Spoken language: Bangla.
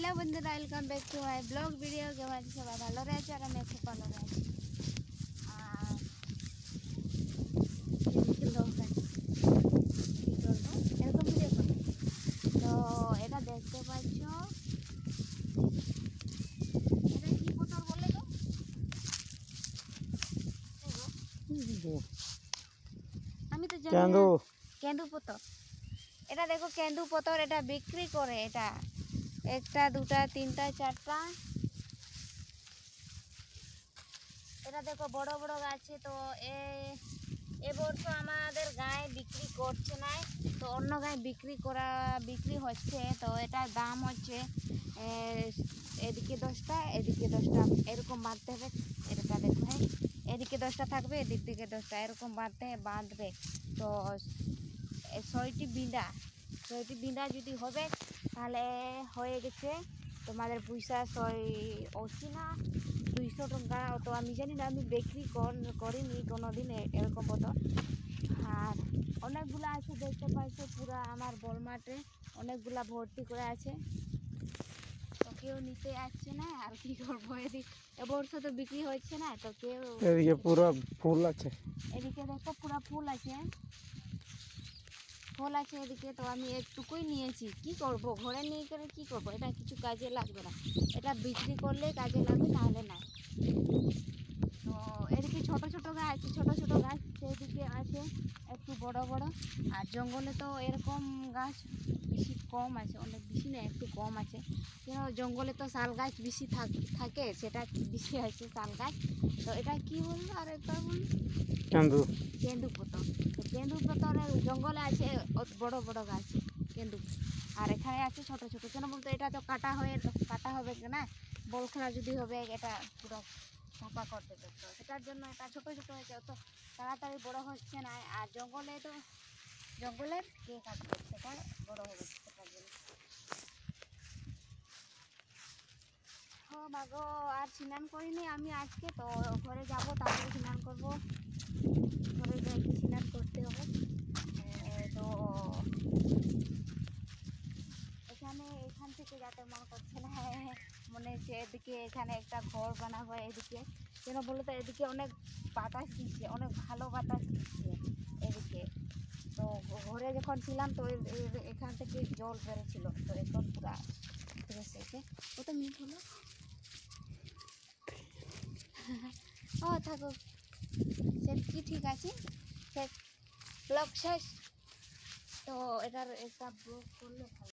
হ্যালো বন্ধুরা, welcome back to my blog video. কেমন আছে সবাই? ভালো রয়েছে আর আমি খুব ভালো রয়েছি। আর এরকম ভিডিও করবো তো এটা দেখতে পাচ্ছ, এটা কি পতর বলে তো? আমি তো জানি না। কেন্দু পতর। এটা দেখো কেন্দু পতর, এটা বিক্রি করে। এটা একটা দুটা তিনটা চারটা, এটা দেখো বড় বড় গাছে। তো এবছর আমাদের গায়ে বিক্রি করছে না, তো অন্য গায়ে বিক্রি হচ্ছে। তো এটার দাম হচ্ছে এদিকে 10টা এদিকে 10টা, এরকম বাঁধতে হবে। এটা দেখো, হ্যাঁ, এদিকে 10টা থাকবে, এদিক থেকে 10টা, এরকম বাঁধবে। তো 6টি বিঁধা যদি হবে তাহলে হয়ে গেছে তোমাদের পয়সা 180 না 200 টাকা। তো আমি জানি না, আমি বিক্রি করিনি কোনোদিন এরকম মতো। আর অনেকগুলো আছে, দেখতে পাচ্ছ পুরা আমার বল মাঠে অনেকগুলা ভর্তি করে আছে। তো কেউ নিতে আসছে না, আর কি করবো। এবছর তো বিক্রি হচ্ছে না, তো কেউ এদিকে পুরো ফুল আছে। এদিকে দেখো পুরা ফুল আছে এদিকে। তো আমি একটুকুই নিয়েছি, কি করব, ঘরে নিয়ে করে কি করব। এটা কিছু কাজে লাগবে না, এটা বিক্রি করলে কাজে লাগবে, নাহলে না। তো এদিকে ছোট ছোট গাছ সেদিকে আছে একটু বড় বড়। আর জঙ্গলে তো এরকম গাছ বেশি কম আছে, অনেক বেশি না, একটু কম আছে। কেন জঙ্গলে তো শাল গাছ বেশি থাকে, সেটা বেশি আছে শাল গাছ। তো এটা কি বলবো, আর একবার বলুন। কেন্দু পতর। তো কেন্দু পতরের জঙ্গলে আছে বড় বড় গাছ কেন্দু, আর এখানে আছে ছোট ছোট। কেন বলতো, এটা তো কাটা হবে না, বল খেলা যদি হবে এটা পুরো চাপা করতে দেবে। তো সেটার জন্য এটা ছোট ছোট হয়েছে, অত তাড়াতাড়ি বড় হচ্ছে না। আর জঙ্গলের কে কাটবে, সেটা বড় হবে সেটার জন্য। ও মাগো, আর স্নান করিনি আমি আজকে। তো ঘরে যাব, তারপরে স্নান করবো। ঘরে যাই স্নান করতে হবে। তো এখান থেকে যাতে মনে করছে না, মনে হচ্ছে এদিকে এখানে একটা ঘর বানাবো এদিকে। কেন বলো তো, এদিকে অনেক বাতাস দিচ্ছে, অনেক ভালো বাতাস দিচ্ছে এদিকে। তো ঘরে যখন ছিলাম তো এখান থেকে জল বেরোচ্ছিল, তো এখন পুরা ফ্রেশ হয়েছে। কত মিনিট হলো? ও থাকো, সে কি ঠিক আছে, সে ব্লগ শেষ। তো এটার একটা ব্লগ করলে ভালো।